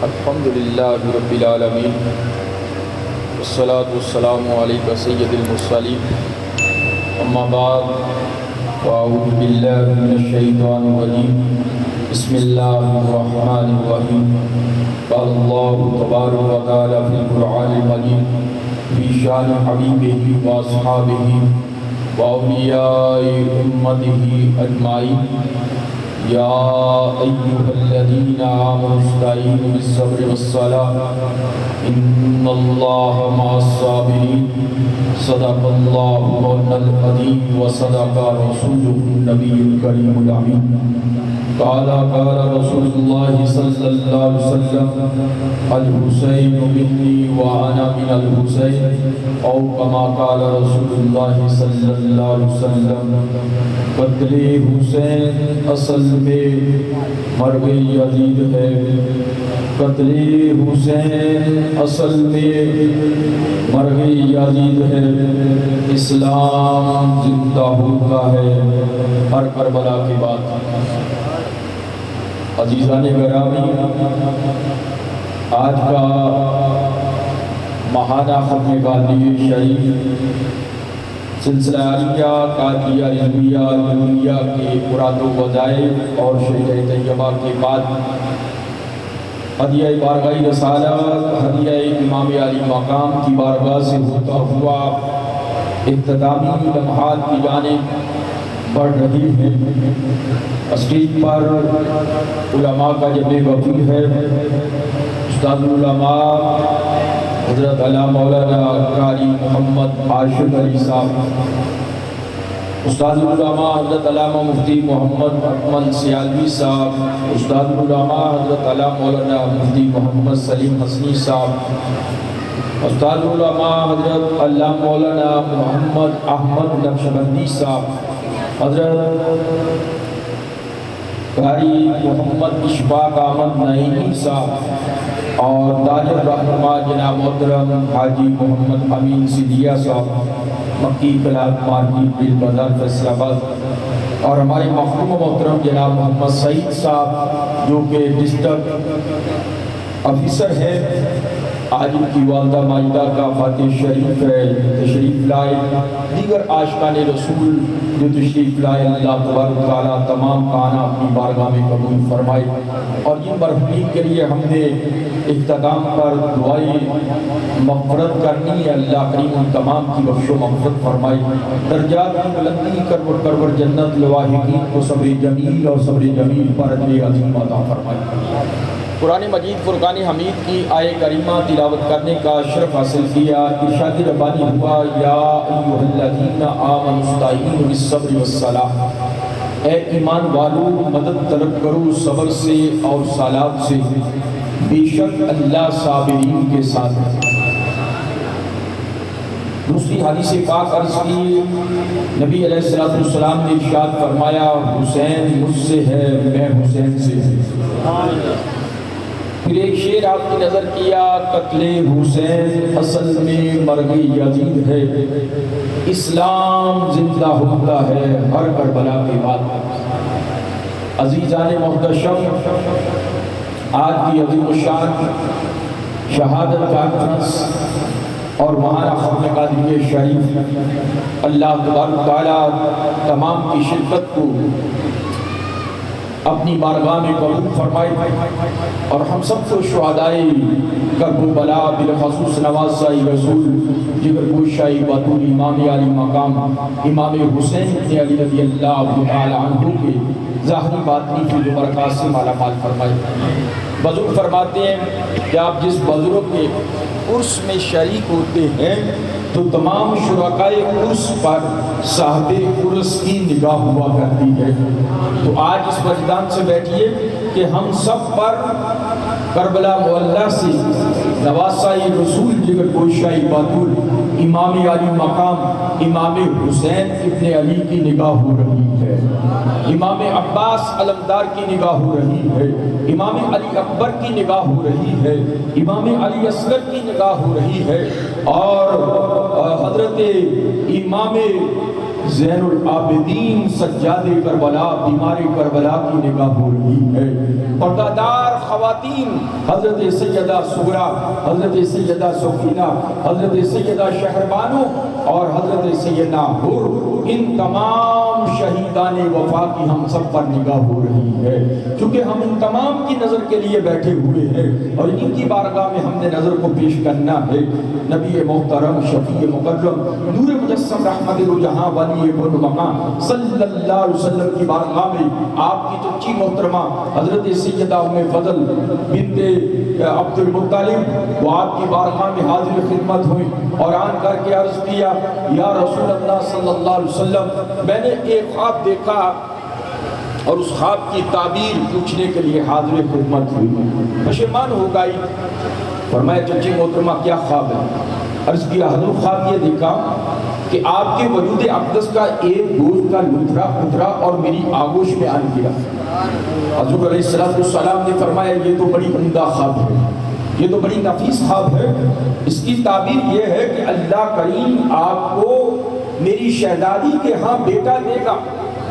الحمد للہ رب العالمین والصلاة والسلام علیکہ سید المرسلین اما بعد فاعوذ باللہ من الشیطان الرجیم بسم اللہ الرحمن الرحیم قال اللہ تبارک و تعالی فی القرآن المجید فی شان حبیبہ واصحابہ واولیاء امتہ اجمعین یا ایہا الذین آمنوا استعینوا بالصبر والصلاة ان اللہ مع الصابرین صدق اللہ مولانا العظیم وصدق رسولہ النبی الکریم الامین قال رسول اللہ صلی اللہ علیہ وسلم الحسین منی وانا من الحسین او کما قال رسول اللہ صلی اللہ علیہ وسلم قتل حسین اصل میں مرگ یزید ہے قتل حسین اصل میں مرگ یزید ہے اسلام زندہ ہوتا ہے ہر کربلا کی بات۔ عزیزان گرامی، آج کا ماہانہ ختم قادری شریف سلسلہ عالیہ قادریہ رضویہ نوریہ کے مراد و وظائف اور شریعہ طیبہ کے بعد ہدیہ بارگاہ رسالت ہدیہ امام علی مقام کی بارگاہ سے ہوتا ہوا اختتامی لمحات کی جانب بڑھ رہی ہے۔ اسٹیج پر علماء کا جمع وفود ہے۔ استاد العلماء حضرت علامہ مولانا قاری محمد عاشق علی صاحب، استاد العلماء حضرت علامہ مفتی محمد اکمل سیالوی صاحب، استاد العلماء حضرت علامہ مولانا مفتی محمد سلیم حسنی صاحب، استاد العلماء حضرت علامہ مولانا محمد احمد نقشبندی صاحب، حضرت قاری محمد اشفاق احمد نعیمی صاحب اور تاج الرحمہ جناب محترم حاجی محمد امین سیدیہ صاحب مکی کلاب مارکیٹ بل بازار فیصل آباد، اور ہمارے مرحوم محترم جناب محمد سعید صاحب جو کہ ڈسٹرکٹ آفیسر ہے۔ آج ان کی والدہ ماجدہ کا فاتح شریف ہے، تشریف لائے۔ دیگر عاشقان رسول جو تشریف لائے، اللہ تبارک تعالیٰ تمام کانا اپنی بارگاہ میں قبول فرمائے، اور جن مرحومین کے لیے ہم نے اختتام پر دعائی مغفرت کرنی ہے، اللہ کریم ان تمام کی بخش و مغفرت فرمائے، درجات کی بلندی کرور کرور جنت لواحقین کو صبر جمیل اور صبر جمیل پر اجر عظیم عطا فرمائے۔ قرآن مجید فرقان حمید کی آیہ کریمہ تلاوت کرنے کا شرف حاصل کیا۔ ارشاد ربانی ہوا یا ایھا الذین آمنوا استعینوا بالصبر والصلاۃ، اے ایمان والو مدد طلب کرو صبر سے اور صلاۃ سے، بے شک اللہ صابرین کے ساتھ ہے۔ دوسری حدیث پاک عرض کی، نبی علیہ السلام نے ارشاد فرمایا حسین مجھ سے ہے، میں حسین سے ہوں۔ پھر ایک شعر آپ کی نظر کیا، قتل حسین اصل میں مرگ یزید ہے، اسلام زندہ ہوتا ہے ہر کربلا کے بعد۔ عزیزان محتشم، آج کی عظیم الشان شہادت کانفرنس اور ماہانہ ختم قادری شریف، اللہ تبارک تعالیٰ تمام کی شرکت کو اپنی بارگاہ میں قبول فرمائے، اور ہم سب کو شہدائے کرب و بلا بالخصوص نوازشاہی رسول جگر گوشائی بطول امام علی مقام امام حسین بن علی رضی اللہ تعالی عنہ کے ظاہری باطنی کی برکات سے مالا مال فرمائے۔ بزرگ فرماتے ہیں کہ آپ جس بزرگ کے عرس میں شریک ہوتے ہیں تو تمام شرکائے عرس پر صاحب عرس کی نگاہ ہوا کرتی ہے۔ تو آج اس وجدان سے بیٹھیے کہ ہم سب پر کربلا معلیٰ سے نواسائی رسول جگر گوشائی بطول امام علی مقام امام حسین ابن علی کی نگاہ ہو رہی ہے، امام عباس علمدار کی نگاہ ہو رہی ہے، امام علی اکبر کی نگاہ ہو رہی ہے، امام علی اصغر کی نگاہ ہو رہی ہے، اور حضرت امام زین العابدین سجاد کربلا بیمار کربلا کی نگاہ ہو رہی ہے۔ پردہ دار خواتین حضرت سیدہ سغرا، حضرت سیدہ سکینہ، حضرت سیدہ شہربانو اور حضرت سیدہ حر، ان تمام شہیدان وفا کی ہم سب پر نگاہ ہو رہی ہے، کیونکہ ہم ان تمام کی نظر کے لیے بیٹھے ہوئے ہیں اور ان کی بارگاہ میں ہم نے نظر کو پیش کرنا ہے۔ نبی محترم شفیع مکرم نور مجسم رحمت جہاں ولی بن مقام صلی اللہ علیہ وسلم کی بارگاہ میں آپ کی چچی محترمہ حضرت سیدہ ام فضل بنت عبد المطلب وہ آپ کی بارگاہ میں حاضر خدمت ہوئی اور آن کر کے عرض کیا یا رسول اللہ صلی اللہ علیہ وسلم میں نے ایک خواب دیکھا اور اس خواب کی تعبیر پوچھنے کے لیے حاضر خدمت ہوئی، پشیمان ہو گئی۔ فرمایا چچی محترمہ کیا خواب ہے؟ عرض کیا حضور خواب یہ دیکھا کہ آپ کے وجود اقدس کا ایک گوشت کا لتھڑا اترا اور میری آغوش میں آن گیا۔ حضور علیہ السلام نے فرمایا یہ تو بڑی عمدہ خواب ہے، یہ تو بڑی نفیس خواب ہے، اس کی تعبیر یہ ہے کہ اللہ کریم آپ کو میری شہزادی کے ہاں بیٹا دے گا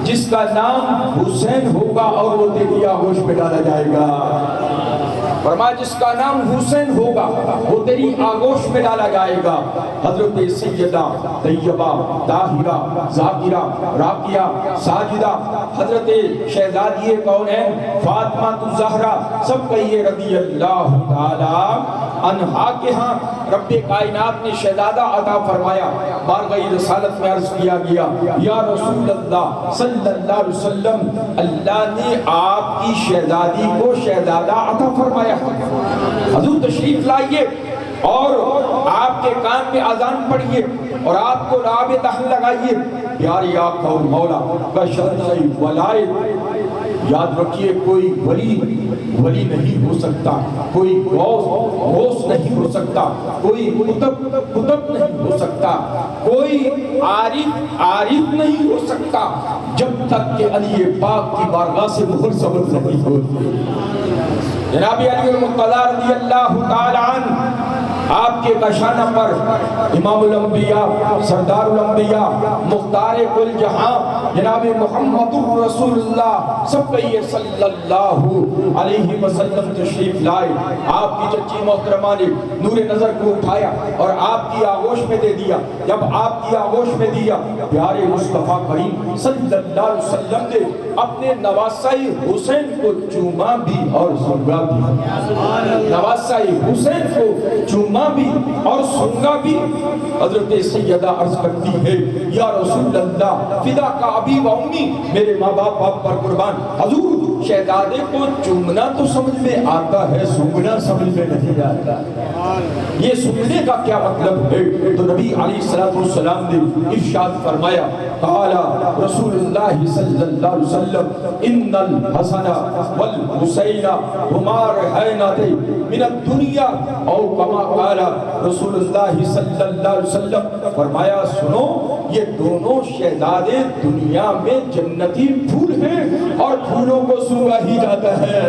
جس کا نام حسین ہوگا اور وہ تیری آغوش میں ڈالا جائے گا۔ فرمایا جس کا نام حسین ہوگا وہ تیری آغوش میں ڈالا جائے گا۔ حضرت سیدہ طیبہ طاہرہ ذاکرہ راقیہ ساجدہ حضرت شہزادی کونین فاطمہ الزہرا سب کہیے رضی اللہ تعالی عنہا کے ہاں رب کائنات نے شہزادہ عطا فرمایا۔ بارگاہ رسالت میں عرض کیا گیا یا رسول اللہ صلی اللہ علیہ وسلم اللہ نے آپ کی شہزادی کو شہزادہ عطا فرمایا، حضور تشریف لائیے اور آپ کے کان پہ اذان پڑھیے اور آپ کو راب دہن لگائیے، پیاری آقا اور مولا کا شرعی ولایت۔ یاد رکھیے کوئی ولی نہیں ہو سکتا، کوئی غوث نہیں ہو سکتا، کوئی قطب نہیں ہو سکتا، کوئی عارف نہیں ہو سکتا جب تک کہ علی پاک کی بارگاہ سے مہر ثبت نہیں ہوتی۔ جناب علی المرتضیٰ رضی اللہ تعالی عنہ آپ کے کشانہ پر امام الانبیاء سردار الانبیاء مختار کل جہاں جناب محمد رسول اللہ سب کہیے صلی اللہ علیہ وسلم تشریف لائے۔ آپ کی چچی محترمہ نے نور نظر کو اٹھایا اور آپ کی آغوش میں دے دیا۔ جب آپ کی آغوش میں دیا پیارے مصطفیٰ کریم صلی اللہ علیہ وسلم نے اپنے نواسائی حسین کو چوما بھی اور سنگا بھی، نواسائی حسین کو چوما بھی اور سنگا بھی۔ حضرت سیدہ عرض کرتی ہے یا رسول اللہ فدا کا ابی و امی، میرے ماں باپ آپ پر قربان۔ حضور شہزادے کو چومنا تو سمجھ میں آتا ہے، سونگنا سمجھ میں نہیں آتا۔ یہ سونگنے کا کیا مطلب ہے؟ تو نبی علیہ السلام نے ارشاد فرمایا قال رسول اللہ صلی اللہ علیہ وسلم ان الحسن والحسین ہما ریحانۃ من الدنیا او کما قال رسول اللہ صلی اللہ علیہ وسلم۔ فرمایا سنو یہ دونوں شہزادے دنیا میں جنتی پھول ہیں اور پھولوں کو سونگا ہی جاتا ہے۔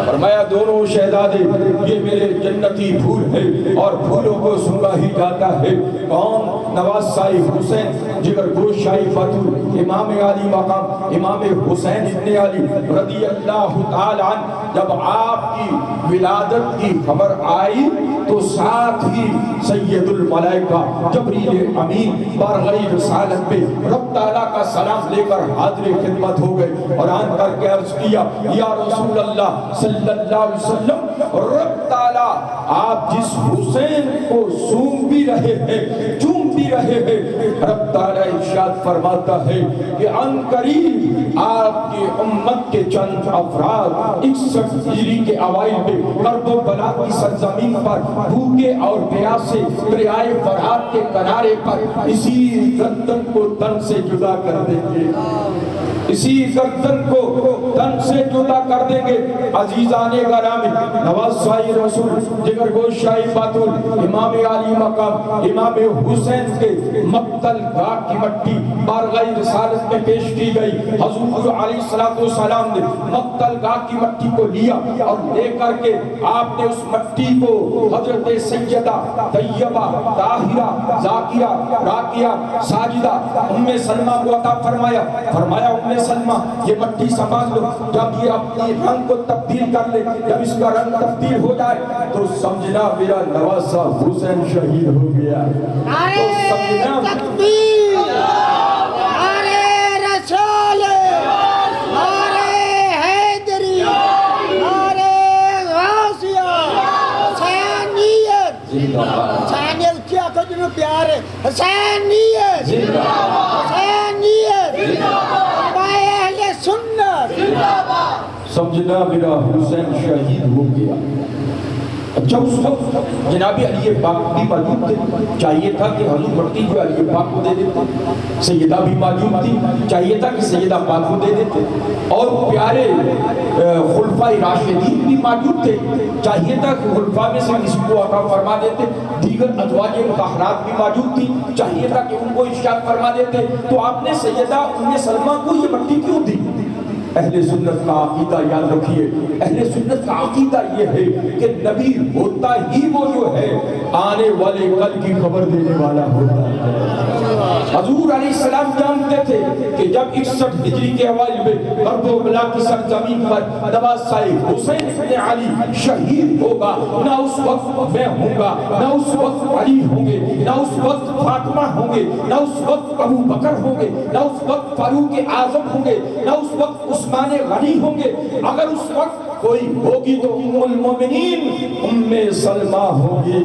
فرمایا دونوں شہزادے یہ میرے جنتی پھول ہیں اور پھولوں کو سونگا ہی جاتا ہے۔ کون؟ نواز شاہی حسین جگر گوش شاہی فتح امام علی مقام امام حسین ابن علی رضی اللہ تعالی عنہ۔ جب آپ کی ولادت کی خبر آئی تو ساتھ ہی سید الملائکہ جبریل امین بارگاہ رسالت پہ رب تعالیٰ کا سلام لے کر حاضر خدمت ہو گئے اور آن کر کے عرض کیا یا رسول اللہ صلی اللہ علیہ وسلم رب تعالیٰ آپ جس حسین کو سونگ بھی رہے ہیں چوم بھی رہے ہیں، رب تعالیٰ ارشاد فرماتا ہے کہ ان قریب آپ کی امت کے چند افراد 61 ہجری کے اوائل میں کرب و بلا کی سرزمین پر بھوکے اور پیاسے دریائے فرات کے کنارے پر اسی گردن کو تن سے جدا کر دیں گے، اسی گردن کو تن سے جدا کر دیں گے۔ عزیزان گرامی نواز شاہی رسول جگر گوش شاہی فاتول امام علی مقام امام حسین کے مقتل گاہ کی مٹی بارگاہ رسالت میں پیش کی گئی۔ حضور علیہ السلام نے مقتل گاہ کی مٹی کو لیا اور لے کر کے آپ نے اس مٹی کو حضرت سیدہ طیبہ طاہرہ ذاکرہ راقیہ ساجدہ ام سلمہ کو عطا فرمایا۔ فرمایا ام ام سلمہ یہ مٹی سنبھال لو، جب یہ اپنی رنگ کو تبدیل کر لے، جب اس کا رنگ تبدیل ہو جائے تو سمجھنا میرا نواسہ حسین شہید ہو گیا۔ تو سمجھنا تکبیر، نعرہ رسول، نعرہ حیدری، نعرہ غازیہ، حسینیت، حسینیت اچھی آنکھوں جنہوں پیار ہے، حسینیت، حسینیت، اتباع اہل سنت، سمجھنا میرا حسین شہید ہو گیا۔ جب اس وقت جناب علی پاک بھی موجود تھے، چاہیے تھا کہ حضور بڑھتی جو علی پاک کو دے دیتے، سیدہ بھی موجود تھی، چاہیے تھا کہ سیدہ پاک کو دے دیتے، اور پیارے خلفائے راشدین بھی موجود تھے، چاہیے تھا کہ خلفاء میں سے کسی کو عطا فرما دیتے، دیگر ازواج مطہرات بھی موجود تھی، چاہیے تھا کہ ان کو ارشاد فرما دیتے، تو آپ نے سیدہ ام سلمہ کو یہ مٹی کیوں دی؟ اہل سنت کا عقیدہ یاد رکھیے، اہل سنت کا عقیدہ یہ ہے کہ نبی ہوتا ہی وہ جو ہے آنے والے کل کی خبر دینے والا ہوتا ہے۔ حضور علیہ السلام جانتے تھے کہ جب 61 ہجری کے اوائل میں غرب و بلا کی سرزمین پر نواسہ حسین بن علی شہید ہوگا، نہ اس وقت میں ہوں گا، نہ اس وقت علی ہوں گے، نہ اس وقت فاطمہ ہوں گے، نہ اس وقت ابو بکر ہوں گے، نہ اس وقت فاروق اعظم ہوں گے، نہ اس وقت عثمان غنی ہوں گے، اگر اس وقت کوئی ہوگی تو ام المومنین ام سلمہ ہوگی۔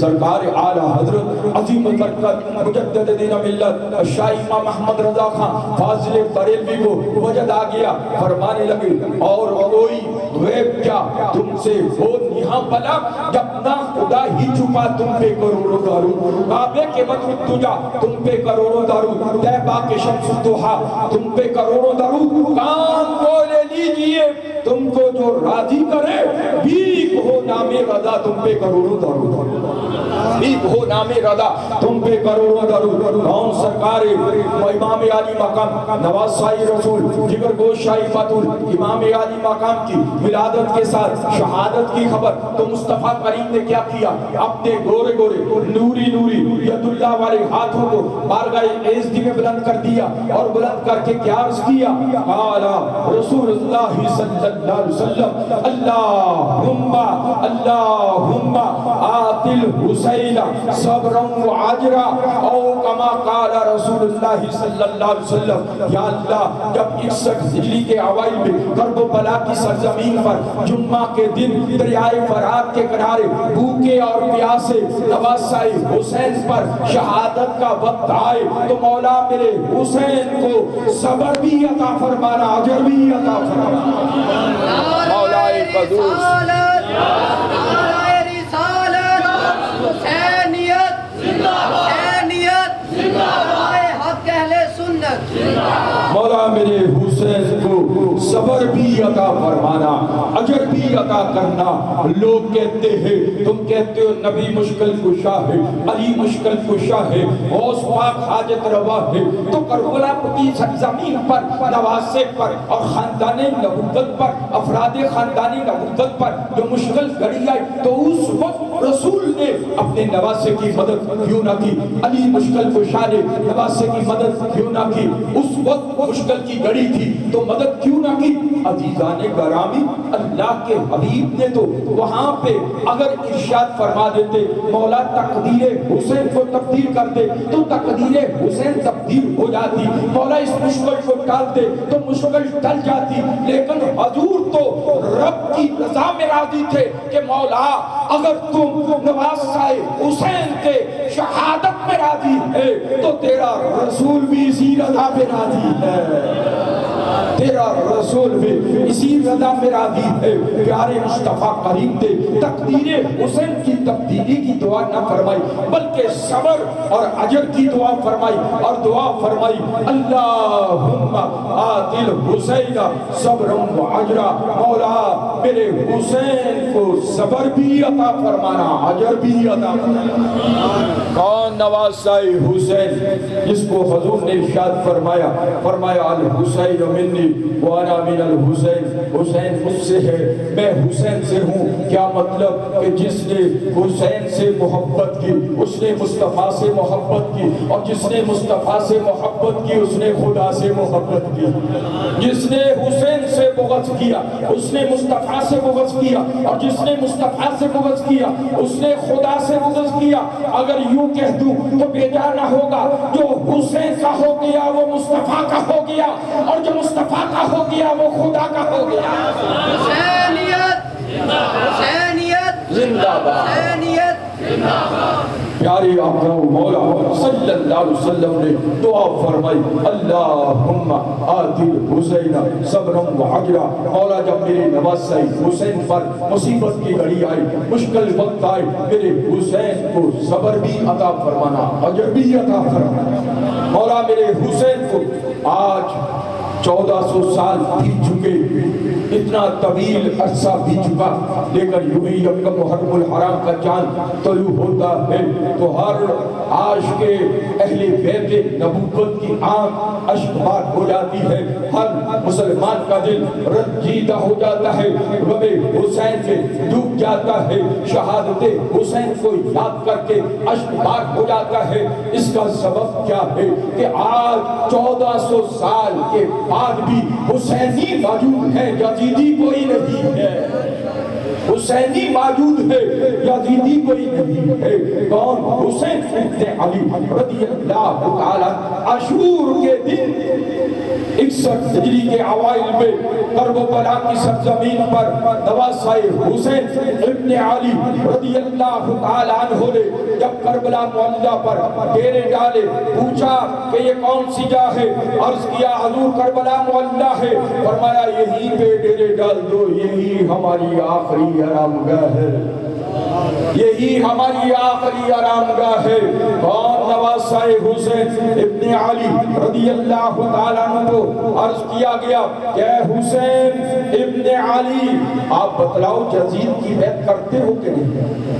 سرکار اعلی حضرت عظیم برکت مجدد دین ملت شاہ امام احمد رضا خان فاضل بریلوی کو وجد آ گیا، فرمانے لگے اور کوئی غیب کیا تم سے ہو یہاں بلا، جب نہ خدا ہی چھپا تم پہ کروڑوں دارو، کعبے کے بدر تجا تم پہ کروڑوں دارو، طیبہ کے شمس الضحا تم پہ کروڑوں دارو، کام کو لے لیجئے تم کو جو راضی کرے، بھیک ہو نام رضا تم پہ کروڑوں دارو، بھیک ہو نام رضا تم پہ کروڑوں دارو۔ کون سرکار امام عالی مقام نواسہ رسول جگر گوش شاہی بطول امام عالی مقام کی ولادت کے ساتھ شہادت کی خبر تو مصطفیٰ کریم نے کیا کیا؟ اپنے گورے گورے نوری نوری ید اللہ والے ہاتھوں کو بارگاہ عزت میں بلند کر دیا، اور بلند کر کے کیا عرض کیا؟ قال رسول اللہ صلی اللہ علیہ وسلم اللہم اللہم آت الحسین صبرا وعجرا، او کما قال رسول اللہ صلی اللہ علیہ وسلم، یا اللہ جب 61 ہجری کے اوائل میں کرب و بلا کی سرزمین پر جمعہ کے دن دریائے فرات کے کنارے بھوکے اور پیاسے نواسہ حسین پر شہادت کا وقت آئے تو مولا میرے حسین کو صبر بھی عطا فرمانا، اجر بھی عطا فرمانا۔ مولا قدوس مولا میرے حسین کو صبر بھی عطا فرمانا، اجر بھی عطا کرنا۔ لوگ کہتے ہیں، تم کہتے ہو نبی مشکل کشا ہے، علی مشکل کشا ہے، غوث پاک حاجت روا ہے، تو کربلا کی سرزمین پر نواسے پر اور خاندان نبوت پر افراد خاندان نبوت پر جو مشکل گھڑی آئی تو اس وقت رسول نے اپنے نواسے کی مدد کیوں نہ کی؟ علی مشکل کشا نے نواسے کی مدد کیوں نہ کی؟ اس وقت مشکل کی گھڑی تھی تو مدد کیوں نہ کی؟ عزیزان گرامی، اللہ کے حبیب نے تو وہاں پہ اگر ارشاد فرما دیتے مولا تقدیر حسین کو تبدیل کر دے تو تقدیر حسین تبدیل ہو جاتی، مولا اس مشکل کو ٹال دے تو مشکل ٹل جاتی، لیکن حضور تو رب کی رضا میں راضی تھے کہ مولا اگر تم نواسہ حسین کے شہادت میں راضی ہے تو تیرا رسول بھی اسی رضا میں راضی ہے، تیرا رسول بھی اسی رضا میں راضی ہے۔ پیارے مصطفیٰ کریم نے تقدیر حسین کی تبدیلی کی دعا نہ فرمائی بلکہ صبر اور اجر کی دعا فرمائی، اور دعا فرمائی اللہم آت الحسین صبرا وعجرا، مولا میرے حسین کو صبر بھی عطا فرمانا، اجر بھی عطا فرمانا۔ کون نواسہ حسین جس کو حضور نے ارشاد فرمایا الحسین منی وانا من الحسین، حسین مجھ سے ہے میں حسین سے ہوں۔ کیا مطلب کہ جس نے حسین سے محبت کی اس نے مصطفیٰ سے محبت کی، اور جس نے مصطفیٰ سے محبت کی اس نے خدا سے محبت کی۔ جس نے حسین سے بغض کیا اس نے مصطفیٰ سے بغض کیا، اور جس نے مصطفیٰ سے بغض کیا اس نے خدا سے بغض کیا۔ اگر یوں کہہ دوں تو بیجا نہ ہوگا، جو حسین کا ہو گیا وہ مصطفیٰ کا ہو گیا، اور جو مصطفیٰ کا ہو گیا وہ خدا کا ہو گیا۔ حسینیت حسینیت زندہ باد، حسینیت زندہ باد۔ پیارے آقا مولا صلی اللہ علیہ وسلم نے دعا فرمائی اللہم آتی حسین صبرا وعجرا۔ مولا جب میرے نواسہ حسین پر مصیبت کی گھڑی آئی، مشکل وقت آئے، میرے حسین کو صبر بھی عطا فرمانا، اجر بھی عطا فرمانا۔ مولا میرے حسین کو آج 1400 سال بھی چکے، اتنا طویل عرصہ بھی چکا، لیکن یوں ہی جب محرم الحرام کا چاند طلوع ہوتا ہے تو ہر عاشق اہل بیت نبوت کی آنکھ اشکبار ہو جاتی ہے، ہر مسلمان کا دل رنجیدہ ہو جاتا ہے، غم حسین میں ڈوب جاتا ہے، شہادت حسین کو یاد کر کے اشکبار ہو جاتا ہے۔ اس کا سبب کیا ہے کہ آج 1400 سال کے بعد بھی حسینی موجود ہے، یزیدی کوئی نہیں ہے۔ حسینی موجود ہے، یزیدی کوئی نہیں ہے۔ کون؟ حسین ابن علی رضی اللہ تعالی عاشور کے دن 61 ہجری کے اوائل میں کرب و بلا کی سرزمین پر نواسہ حسین ابن علی رضی اللہ تعالی عنہ نے جب کربلا معلّہ پر ڈیرے ڈالے، پوچھا کہ یہ کون سی جا ہے؟ عرض کیا حضور کربلا معلّہ ہے۔ فرمایا یہی پہ ڈیرے ڈال دو، یہی ہماری آخری آرامگاہ ہے، یہی ہماری آخری آرامگاہ ہے۔ کون؟ نواسہ حسین ابن علی رضی اللہ تعالیٰ عنہ کو عرض کیا گیا کہ اے حسین ابن علی آپ بتلاؤ یزید کی بیعت کرتے ہو کہ نہیں؟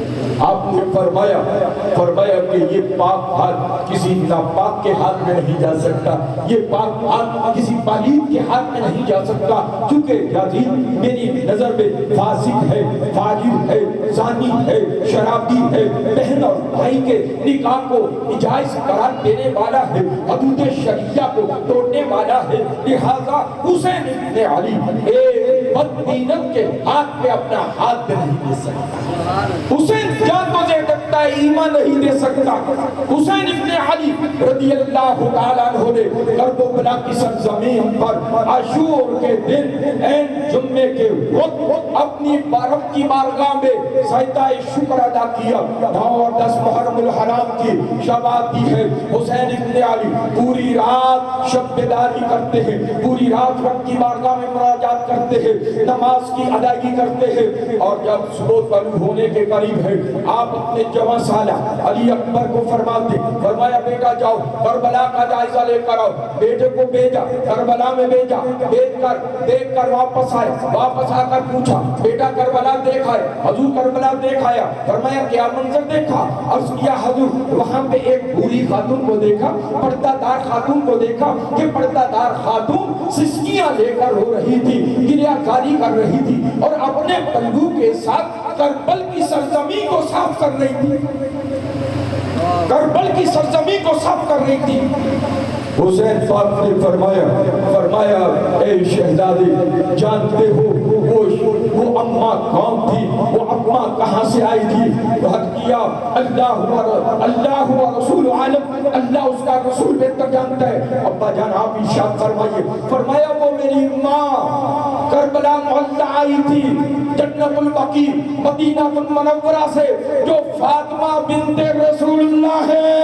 آپ نے فرمایا کہ یہ پاک ہاتھ کسی ناپاک کے ہاتھ میں نہیں جا سکتا، یہ پاک ہاتھ کسی پلید کے ہاتھ میں نہیں جا سکتا، کیونکہ یزید میری نظر میں فاسق ہے، فاجر ہے، زانی ہے، شرابی ہے، بہن اور بھائی کے نکاح کو جائز قرار دینے والا ہے، حدود شریعہ کو توڑنے والا ہے۔ لہذا حسین ابن علی ایک بددینت کے ہاتھ پہ اپنا ہاتھ نہیں دے سکتا۔ حسین جان تو دے سکتا ہے، ایمان نہیں دے سکتا۔ حسین ابن علی رضی اللہ تعالیٰ عنہ نے کرب و بلا کی سرزمین پر عاشور کے دن این جمعے کے وقت اپنی رب کی بارگاہ میں سجدہ شکر ادا کیا۔ 9 اور 10 محرم الحرام کی شب آتی ہے، حسین ابن علی پوری رات شب بیداری کرتے ہیں، پوری رات رب کی بارگاہ میں مناجات کرتے ہیں، نماز کی ادائیگی کرتے ہیں، اور جب صبح طلوع ہونے کے قریب ہے آپ اپنے جوان سالہ علی اکبر کو فرمایا بیٹا جاؤ کربلا کا جائزہ لے کر آؤ۔ بیٹے کو بھیجا، کربلا میں بھیجا، دیکھ کر واپس آ کر پوچھا بیٹا کربلا دیکھا ہے؟ حضور کربلا دیکھایا۔ فرمایا کیا منظر دیکھا؟ عرض کیا حضور وہاں پہ ایک بوڑھی خاتون کو دیکھا، پردہ دار خاتون کو دیکھا کہ پردہ دار خاتون سسکیاں لے کر رو رہی تھی، گریہ زاری کر رہی تھی، اور اپنے پلو کے ساتھ کربل کی سرزمین کو صاف کر رہی تھی، کربل کی سرزمین کو صاف کر رہی تھی۔ حسین پاک نے فرمایا اے شہزادے جانتے ہو وہ اماں کون تھی؟ وہ اماں کہاں سے آئی تھی؟ بہت کیا اللہ و رسول عالم، اللہ اس کا رسول بہتر جانتا ہے۔ ابا جان آپ ارشاد فرمائیے۔ فرمایا وہ میری ماں کربلا معلّہ آئی تھی جنت البقیع مدینہ المنورہ سے، جو فاطمہ بنت رسول اللہ ہے،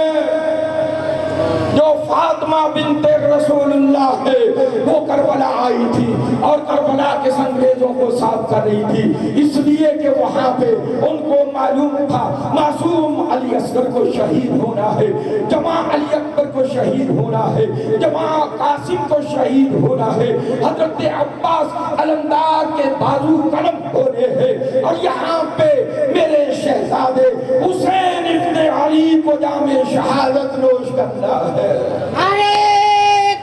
جو فاطمہ بنت رسول اللہ ہے، وہ کربلا آئی تھی اور کربلا کے سنگریزوں کو صاف کر رہی تھی، اس لیے کہ وہاں پہ ان کو معلوم تھا معصوم علی اصغر کو شہید ہونا ہے، جمع علی اکبر کو شہید ہونا ہے، جمع قاسم کو شہید ہونا ہے، حضرت عباس علمدار کے بازو قلم ہونے ہیں، اور یہاں پہ میرے شہزادے حسین ابن علی کو جام شہادت نوش کرنا ہے۔ نعرہ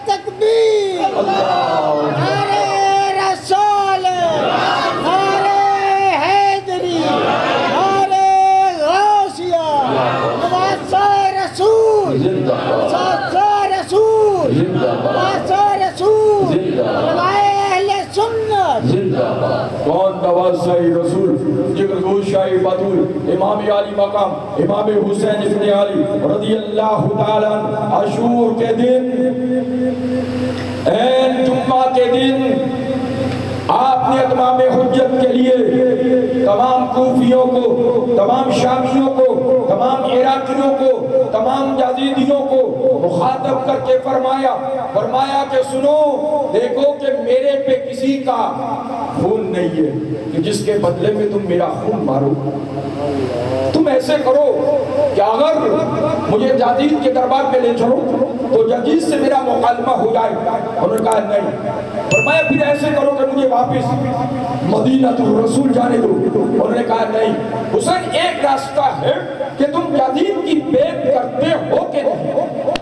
تکبیر، نعرہ رسول، نعرہ حیدری، نعرہ غوثیہ، نواسہ رسول، نواسہ رسول، نواسہ رسول، نوائے اہل سنت۔ کون نواسہ رسول؟ جگر گوشہ بطول امام علی مقام امام حسین ابن علی رضی اللہ تعالیٰ عنہ، عاشور کے دن، این جمعہ کے دن، آپ نے اتمام حجت کے لیے تمام کوفیوں کو، تمام شامیوں کو، تمام عراقیوں کو، تمام یزیدیوں کو مخاطب کر کے فرمایا کہ سنو، دیکھو کہ میرے پہ کسی کا خون نہیں ہے کہ جس کے بدلے میں تم میرا خون مارو۔ تم ایسے کرو کہ اگر مجھے یزید کے دربار میں لے چلو تو یزید سے میرا مکالمہ ہو جائے۔ انہوں نے کہا نہیں۔ فرمایا پھر ایسے کرو کہ مجھے واپس مدینہ الرسول جانے دو۔ انہوں نے کہا نہیں۔ حسین ایک راستہ ہے کہ تم یزید کی بیعت کرتے ہو کہ نہیں،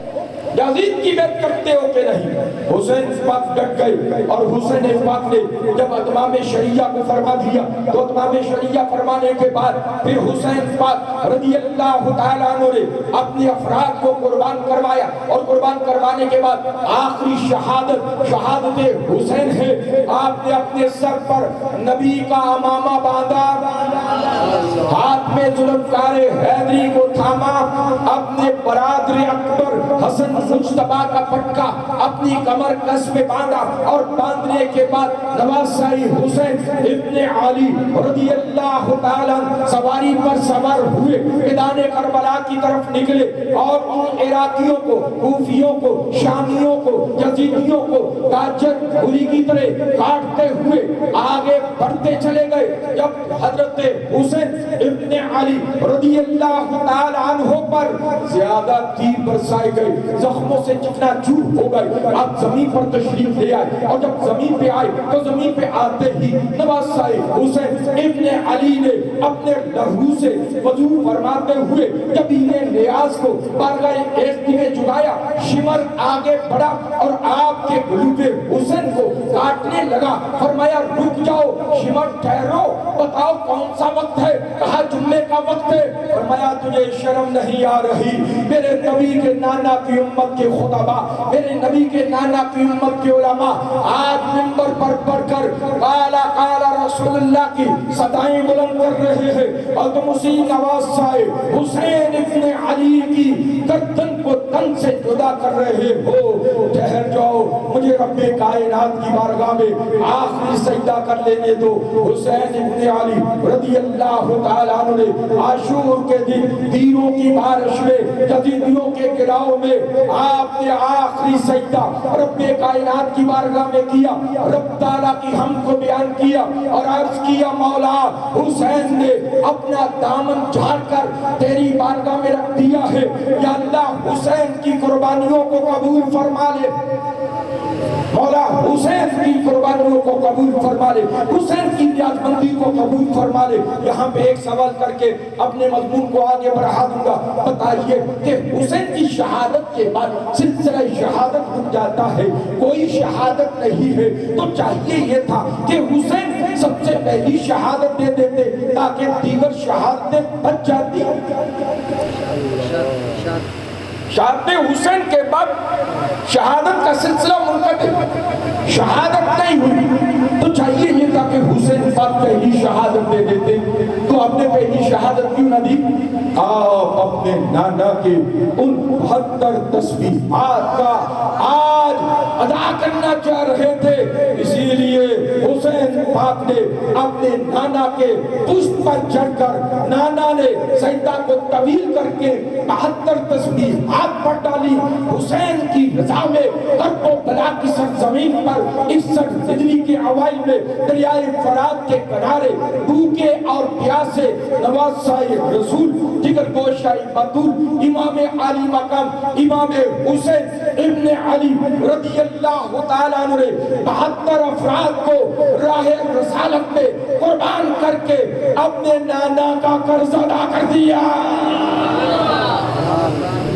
یزید کی بیعت کرتے ہو کہ نہیں۔ حسین پاک ڈٹ گئے، اور حسین پاک نے جب اتمام شریعہ کو فرما دیا تو اتمام شریعہ فرمانے کے بعد پھر حسین پاک رضی اللہ تعالیٰ عنہ نے اپنے افراد کو قربان کروایا، اور قربان کروانے کے بعد آخری شہادت حسین ہے۔ آپ نے اپنے سر پر نبی کا امامہ باندھا، ہاتھ میں ذوالفقار حیدری کو تھاما، اپنے برادر اکبر حسن مجتبیٰ کا پٹکا اپنی کمر کس میں باندھا، اور باندھنے کے بعد نواسہ حسین ابن علی رضی اللہ تعالیٰ سواری پر سوار ہوئے، میدان کربلا کی طرف نکلے، اور ان عراقیوں کو، کوفیوں کو، شامیوں کو، یزیدیوں کو گاجر بھوری کی طرح کاٹتے ہوئے آگے بڑھتے چلے گئے۔ جب حضرت حسین ابن علی رضی اللہ تعالیٰ عنہ پر زیادہ تیر برسائے گئے، زخموں سے چکنا چور ہو گئے، آپ زمین پر تشریف لے آئے، اور جب زمین پہ آئے تو زمین پہ آتے ہی نواسہ حسین ابن علی نے اپنے لہو سے وضو فرماتے ہوئے جبین نیاز کو بارگاہ ایزدی میں جھکایا، شمر آگے بڑھا اور آپ کے گلوب حسین کو کاٹنے لگا۔ فرمایا رک جاؤ، شمر ٹھہرو، بتاؤ کون سا وقت ہے؟ کہا جمعے کا وقت ہے۔ فرمایا تجھے شرم نہیں آ رہی؟ میرے نبی کے نانا کی امت کے خطبہ، میرے نبی کے نانا کی امت کے علماء آج منبر پر پڑھ کر قال رسول اللہ کی صدائیں بلند کر رہے ہیں، اور تم اسی نواسہ حسین ابن علی کی گردن کو تن سے جدا کر رہے ہو۔ ٹھہر جاؤ، مجھے رب کائنات کی بارگاہ میں آخری سجدہ کر لینے دو۔ حسین ابن علی رضی اللہ تعالیٰ عنہ نے عاشور کے دن تیروں کی بارش میں، یزیدیوں کے گراؤں میں آپ نے آخری سجدہ رب کائنات کی بارگاہ میں کیا، رب تعالیٰ کی حمد کو بیان کیا اور عرض کیا مولا حسین نے اپنا دامن جھاڑ کر تیری بارگاہ میں رکھ دیا ہے، یا اللہ حسین کی قربانیوں کو قبول فرما لے، مولا حسین کی قربانیوں کو قبول فرما لے، حسین کی نیازمندی کو قبول فرما لے۔ یہاں پہ ایک سوال کر کے اپنے مضمون کو آگے بڑھا دوں گا۔ بتائیے کہ حسین کی شہادت کے بعد سلسلہ شہادت رک جاتا ہے، کوئی شہادت نہیں ہے، تو چاہیے یہ تھا کہ حسین سب سے پہلی شہادت دے دیتے تاکہ دیگر شہادتیں بچ جاتی۔ شہادت حسین کے بعد شہادت کا سلسلہ منقطع، شہادت نہیں ہوئی، تو چاہیے یہ تھا کہ حسین پاک پہلی شہادت دے دیتے۔ تو آپ نے پہلی شہادت کیوں نہ دی؟ آپ اپنے نانا کے ان 72 تسبیحات کا آج ادا کرنا چاہ رہے تھے، اسی لیے حسین پاک نے اپنے نانا کے پشت پر چڑھ کر نانا نے سجدہ کو طویل کر کے 72 تسبیح ہاتھ پر ڈالی. حسین کی رضا میں کرب و بلا کی سرزمین پر 61 ہجری کے اوائل میں دریائے فرات کے کنارے بھوکے اور پیاسے نواسہ رسول جگر گوشہ بطول امام علی مقام امام حسین ابن علی رضی اللہ تعالیٰ عنہ نے 72 افراد کو راہ رسالت میں قربان کر کے اپنے نانا کا قرض ادا کر دیا.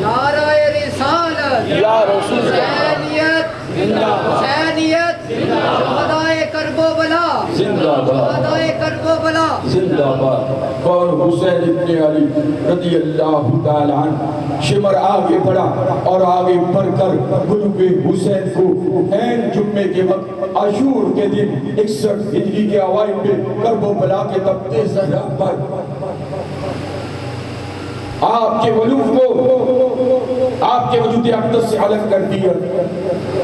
نعرہ رسالت یا رسول حسینیت حسینیت شہدائے کرب و بلا زندہ باد شہدائے کرب و بلا زندہ باد. کون؟ حسین ابن علی رضی اللہ تعالی عنہ. شمر آگے بڑھا اور آگے بڑھ کر گلوب حسین کو عین جمعے کے وقت عاشور کے دن 61 ہجری کے اوائل میں کرب و بلا کے تپتے زہرا پر آپ کے ولوف کو آپ کے وجود اقدس سے الگ کر دیا.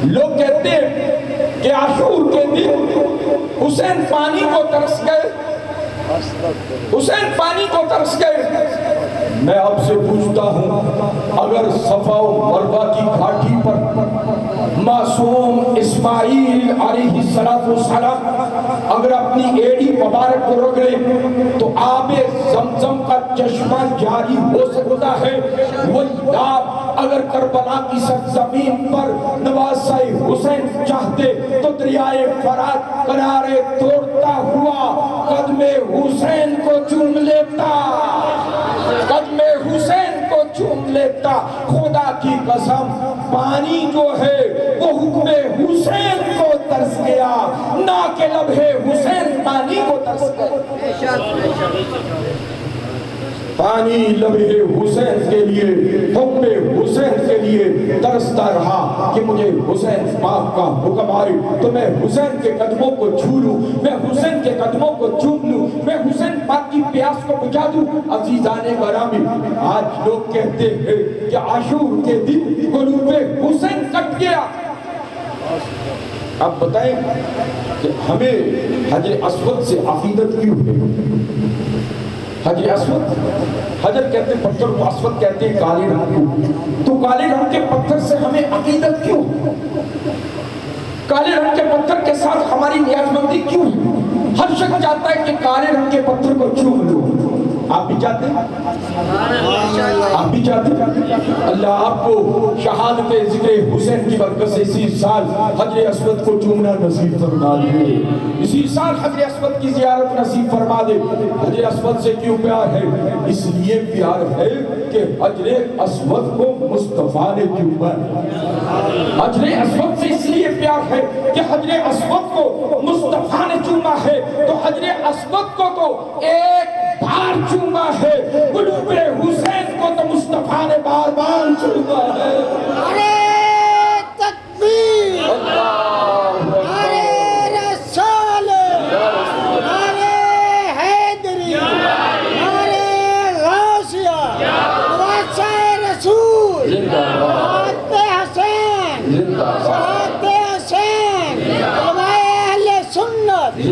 لوگ کہتے ہیں کہ عاشور کے دن حسین پانی کو ترس گئے. حسین پانی کو ترس گئے. میں آپ سے پوچھتا ہوں اگر صفا و مروا کی گھاٹی پر معصوم اسماعیل علیہ السلام اگر اپنی ایڑی مبارک کو رگڑے تو آب زمزم کا چشمہ جاری ہو سکتا ہے. واللہ اگر کربلا کی سرزمین پر نواسہ حسین چاہتے تو دریائے فرات کنارے توڑتا ہوا قدم حسین کو چوم لیتا. قدم حسین کو چوم لیتا. خدا کی قسم پانی جو ہے وہ حکم حسین کو ترس گیا نہ کہ لبھے حسین پانی کو ترس گیا. پانی لبھے حسین کے لیے حکم حسین کے لیے ترستا رہا کہ مجھے حسین پاک کا حکم آئے تو میں حسین کے قدموں کو چھو لوں, میں حسین کے قدموں کو چوم لوں, میں حسین پاک کی پیاس کو بجھا دوں. عزیزان گرامی, آج لوگ کہتے ہیں کہ عاشور کے دن قلوب حسین کٹ گیا. اب بتائیں کہ ہمیں حجر اسود سے عقیدت کیوں ہے؟ حجر اسود, حجر کہتے ہیں پتھر کو, اسود کہتے ہیں کالے رنگ کو. تو کالے رنگ کے پتھر سے ہمیں عقیدت کیوں؟ کالے رنگ کے پتھر کے ساتھ ہماری نیاز مندی کیوں ہے؟ ہر شخص چاہتا ہے کہ کالے رنگ کے پتھر کو چوم لو. آپ بھی چاہتے ہیں؟ آپ بھی چاہتے ہیں؟ اللہ آپ کو شہادت ذکر حسین کی برکت سے اسی سال حجر اسود کو چومنا نصیب فرما دے. اسی سال حجر اسود کی زیارت نصیب فرما دے. حجر اسود سے کیوں پیار ہے؟ اس لیے پیار ہے کہ حجر اسود کو مصطفیٰ نے چوما. حجر اسود سے اس لیے پیار ہے کہ حجر اسود کو مصطفیٰ نے چوما ہے. تو حجر اسود کو تو ایک بار چوما ہے, قلوب حسین کو تو مصطفیٰ نے بار بار چوما ہے. نعرہ تکبیر, نعرہ رسالت, نعرہ حیدری, نعرہ غوثیہ, نواسہ رسول, شہادت حسین, شہادت حسین, علماء اہل سنت.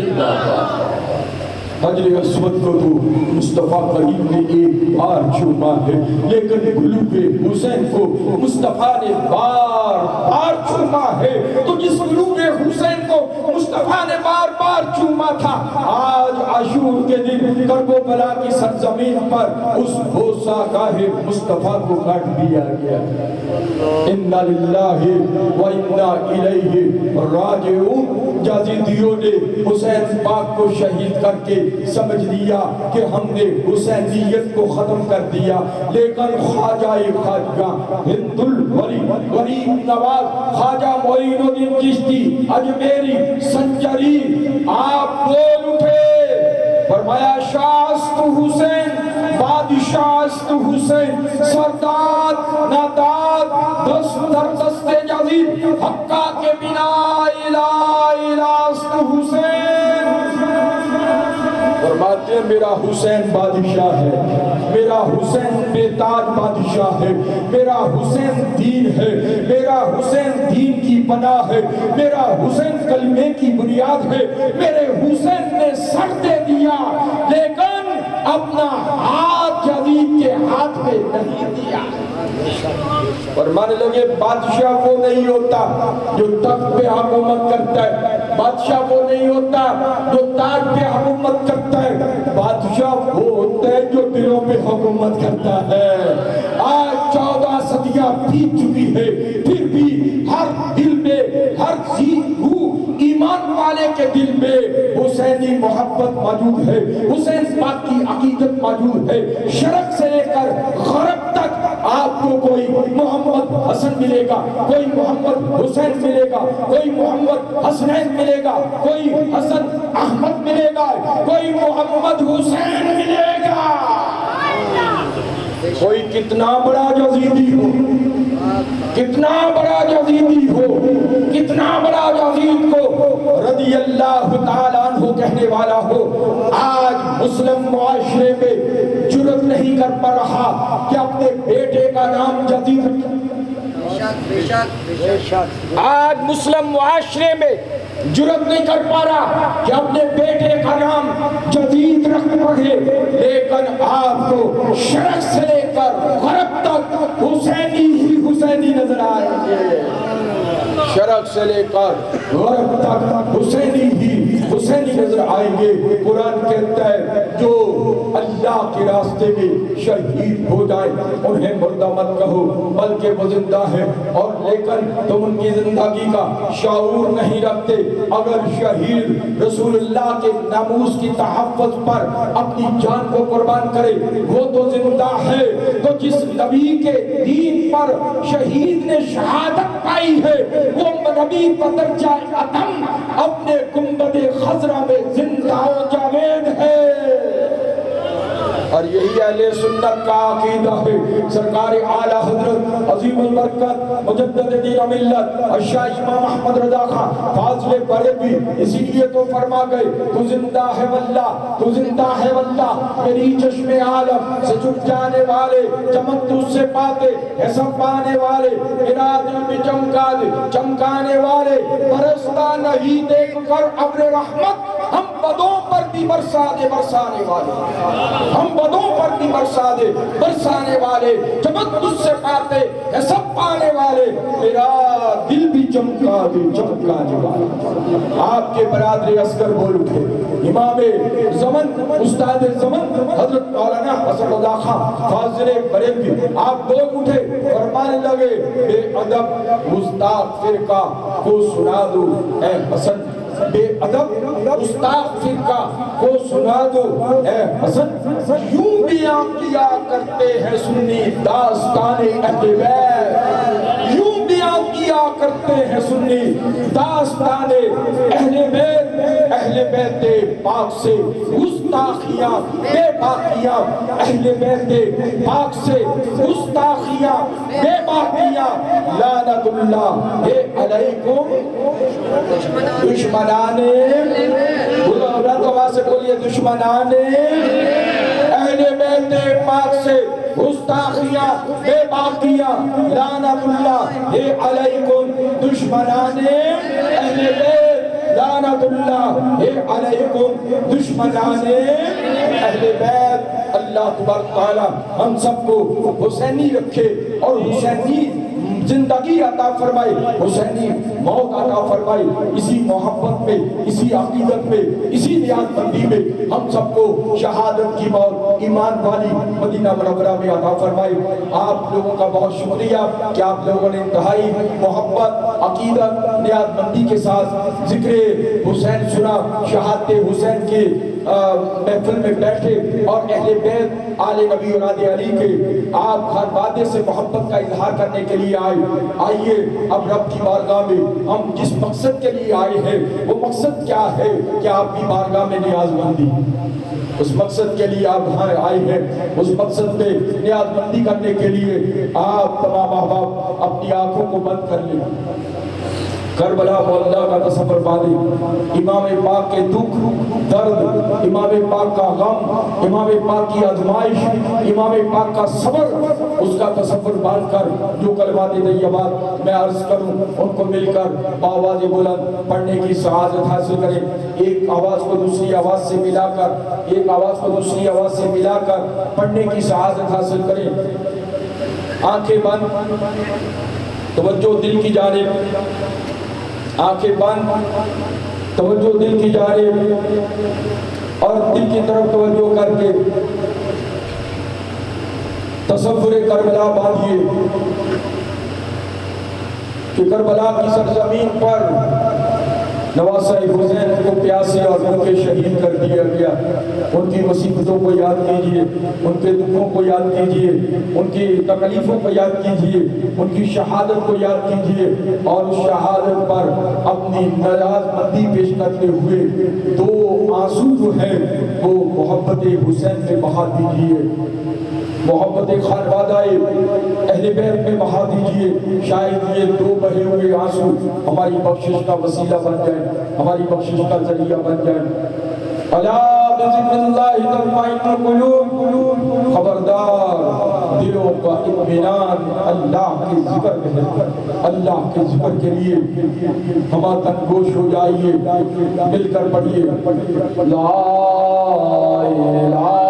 حجر اسود کو تو مصطفیٰ کریم نے ایک بار چوما ہے, لیکن قلوب حسین کو مصطفیٰ نے بار بار چوما ہے. تو جس قلوب حسین کو مصطفیٰ نے بار بار چوما تھا, آج عاشور کے دن کرب و بلا کی سرزمین پر اس بوسہ گاہ مصطفیٰ کو کاٹ دیا گیا. انا للہ و انا الیہ راجعون. یزیدیوں نے حسین پاک کو شہید کر کے سمجھ لیا کہ ہم نے حسینیت کو ختم کر دیا, لیکن خواجہ خواجہ ہند الولی غریب نواز خواجہ معین الدین چشتی اجمیری سنجری آپ بول اٹھے, فرمایا شاست حسین بادشاست حسین, سرداد ناداد دست در دست جدید حقا کے بنا الہ الہست حسین. فرماتے ہیں میرا حسین بادشاہ ہے، میرا حسین بے تاج بادشاہ ہے، میرا حسین دین ہے، میرا حسین دین کی پناہ ہے، میرا حسین کلمے کی بنیاد ہے، میرے حسین نے سر دے دیا لیکن اپنا ہاتھ یزید کے ہاتھ میں نہیں دیا۔ فرمانے لگے بادشاہ وہ نہیں ہوتا جو تخت پہ حکومت کرتا ہے، بادشاہ وہ نہیں ہوتا جو تاج پہ حکومت کرتا ہے، بادشاہ وہ ہوتا ہے جو دلوں پہ حکومت کرتا ہے۔ آج 14 صدیاں بیت چکی ہے، پھر بھی ہر دل میں، ہر روح ایمان والے کے دل میں حسینی محبت موجود ہے، حسین پاک کی عقیدت موجود ہے۔ شرق سے لے کر غرب تک آپ کو کوئی محمد حسن ملے گا، کوئی محمد حسین ملے گا، کوئی محمد حسنین ملے گا، کوئی حسن احمد ملے گا، کوئی محمد حسین ملے گا۔ کوئی کتنا بڑا یزیدی ہو، کتنا بڑا یزیدی ہو، کتنا بڑا یزید کو رضی اللہ تعالیٰ عنہ کہنے والا ہو، آج مسلم معاشرے میں جرأت نہیں کر پا رہا کہ اپنے بیٹے کا نام یزید رکھے۔ آج مسلم معاشرے میں جرأت نہیں کر پا رہا کہ اپنے بیٹے کا نام یزید رکھ پڑے، لیکن آپ کو شرق سے لے کر غرب تک حسینی ہی حسینی نظر آئیں گے، شرق سے لے کر غرب تک حسینی ہی حسینی نظر آئیں گے۔ قرآن کہتا ہے جو اللہ کے راستے میں شہید ہو جائے انہیں مردہ مت کہو بلکہ وہ زندہ ہے، اور لیکن تم ان کی زندگی کا شعور نہیں رکھتے۔ اگر شہید رسول اللہ کے ناموس کی تحفظ پر اپنی جان کو قربان کرے وہ تو زندہ ہے، تو جس نبی کے دین پر شہید نے شہادت پائی ہے وہ نبی بدرجہ اتم اپنے گنبد خضرا میں زندہ و جاوید ہے۔ اور یہی اہل سنت کا عقیدہ ہے۔ سرکار اعلیٰ حضرت عظیم البرکت مجدد دین و ملت الشیخ امام احمد رضا خان فاضل بریلوی اسی لیے تو فرما گئے تو زندہ ہے واللہ، تو زندہ ہے واللہ، میری چشم عالم سے چھپ جانے والے چمک تجھ سے پاتے ہے سب پانے والے، میرا دل بھی چمکا دے چمکانے والے، برستا نہیں دیکھ کر ابر رحمت ہم بدوں پر بھی برسا دے برسانے والے، ہم بدوں پر بھی برسا دے برسانے والے، چمک تجھ سے پاتے ہے سب پانے والے، میرا دل بھی چمکا دے چمکانے والے۔ آپ کے برادر اصغر بول اٹھے، امام زمن استاد زمن حضرت مولانا حسن رضا خان فاضل بریلوی آپ بول اٹھے، فرمانے لگے بے ادب گستاخ فرقہ کو سنا دو اے حسن، بے ادب گستاخ فرقہ کو سنا دو اے حسن، یوں بیان کیا کرتے ہیں سنی داستان اہل بیت، یوں بیان کیا کرتے ہیں سنی داستان اہل بیت، اہل بیت پاک سے گستاخیاں بے باقیاں، اہل بیت پاک سے گستاخیاں بے باقیاں، لعنت اللہ علیکم دشمنان سے بولیے دشمنان اہل بیت پاک سے گستاخیاں بے باقیاں، لعنت اللہ علیکم دشمنان اہل بیت، لعنت اللہ علیکم دشمنان اہل بیت۔ اللہ تبارک تعالی ہم سب کو حسینی رکھے اور حسینی زندگی عطا فرمائے، حسینی موت عطا فرمائے، اسی محبت میں، اسی عقیدت میں، اسی نیاز مندی میں ہم سب کو شہادت کی موت ایمان والی مدینہ منورہ میں عطا فرمائے۔ آپ لوگوں کا بہت شکریہ کہ آپ لوگوں نے انتہائی محبت عقیدت نیاز مندی کے ساتھ ذکر حسین سنا، شہادت حسین کے محفل میں بیٹھے اور اہل بیت آل نبی اولاد علی کے آپ خانوادے سے محبت کا اظہار کرنے کے لیے آئے۔ آئیے اب رب کی بارگاہ میں ہم جس مقصد کے لیے آئے ہیں وہ مقصد کیا ہے کہ آپ کی بارگاہ میں نیاز مندی، اس مقصد کے لیے آپ یہاں آئے ہیں، اس مقصد پہ نیاز مندی کرنے کے لیے آپ تمام احباب اپنی آنکھوں کو بند کر لیں۔ کربلا مولا کا تصور باندھے، امام پاک کے دکھ درد، امام پاک کا غم، امام پاک کی آزمائش، امام پاک کا صبر، اس کا تصور باندھ کر جو کلمات طیبات میں عرض کروں ان کو مل کر آواز بلند پڑھنے کی سعادت حاصل کریں۔ ایک آواز کو دوسری آواز سے ملا کر، ایک آواز کو دوسری آواز سے ملا کر پڑھنے کی سعادت حاصل کریں۔ آنکھیں بند، توجہ دل کی جانب، آنکھیں بند، توجہ دل کی جانب، اور دل کی طرف توجہ کر کے تصور کربلا باندھیے کہ کربلا کی سرزمین پر نواسہ حسین کو پیاسے اور بھوکے شہید کر دیا گیا۔ ان کی مصیبتوں کو یاد کیجئے، ان کے دکھوں کو یاد کیجئے، ان کی تکلیفوں کو یاد کیجئے، ان کی شہادت کو یاد کیجئے، اور اس شہادت پر اپنی نجات مندی پیش کرتے ہوئے دو آنسو جو ہیں وہ محبت حسین میں بہا دیجئے، محبت خانوادہ اہل بیت میں بہا دیجئے۔ شاید یہ دو بہے ہوئے آنسو ہماری بخشش کا وسیلہ بن جائیں، ہماری بخشش کا ذریعہ بن جائیں۔ الا بذکر اللہ تطمئن القلوب، خبردار دلوں کا اطمینان اللہ کے ذکر میں ہے۔ اللہ کے ذکر کے لیے ہم تنگوش ہو جائیے، مل کر پڑھیے لا الہ اللہ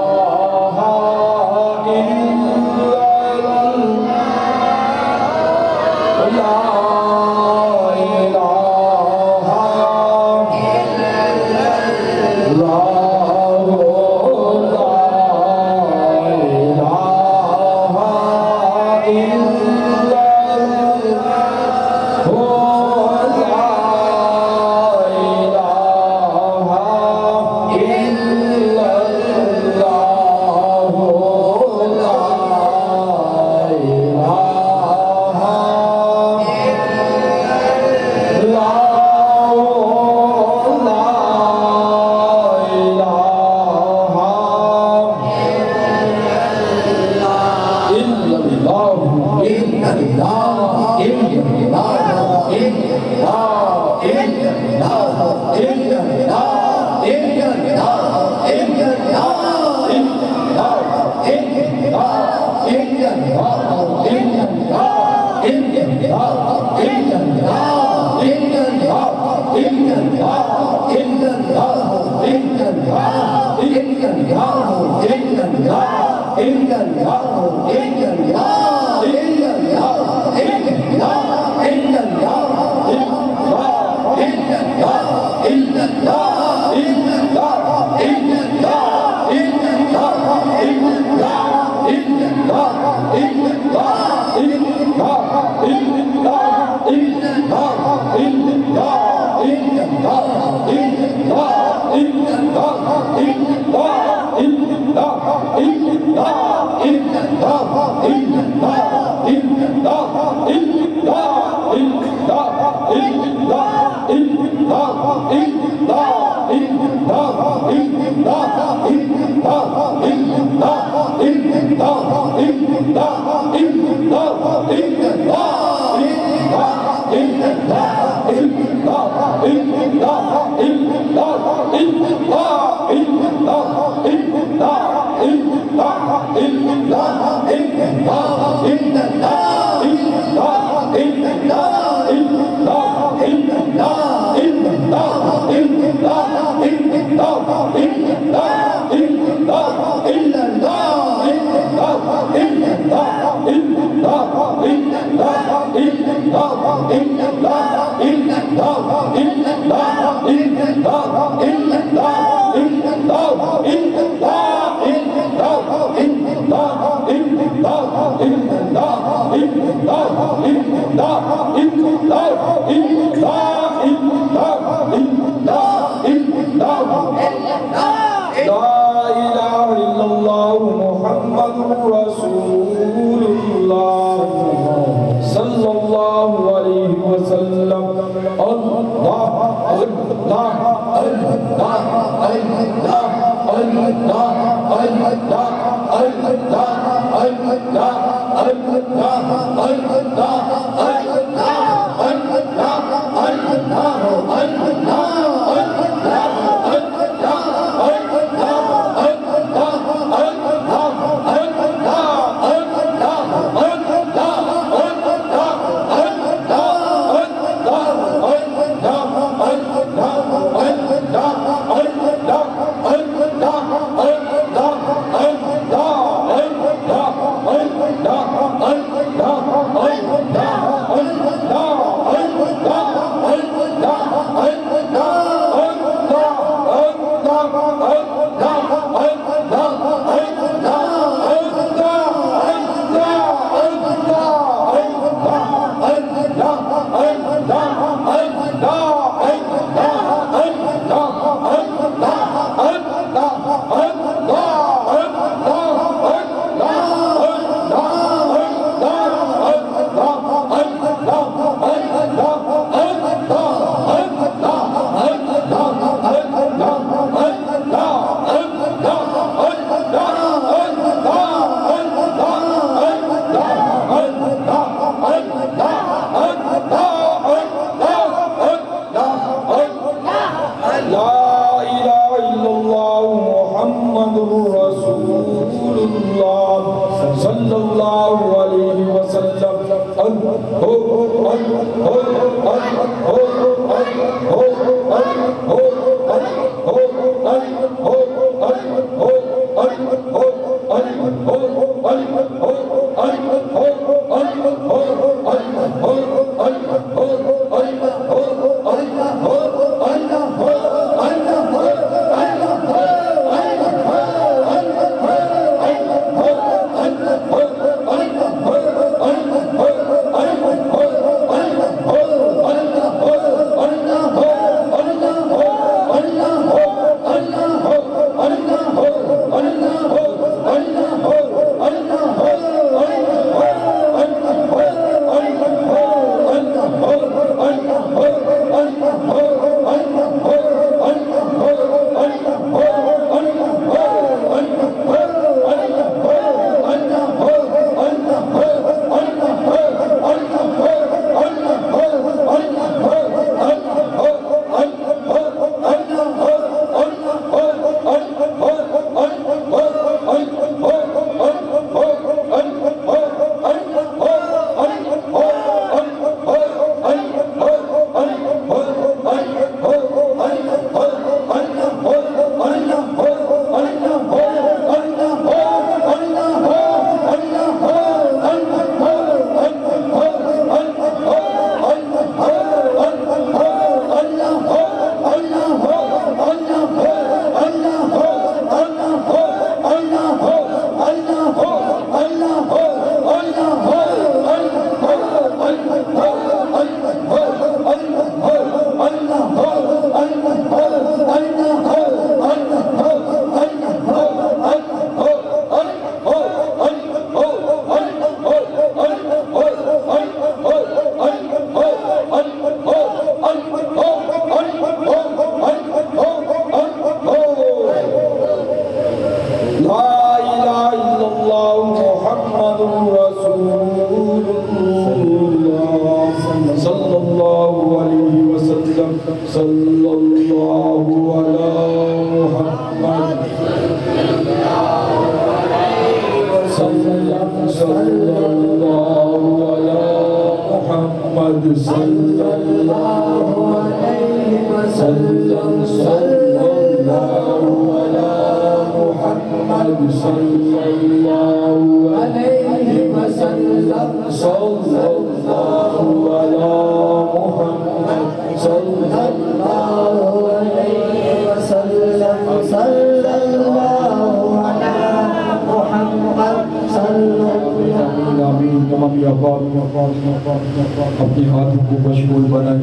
اپنے ہاتھوں کو مشغول بنائے،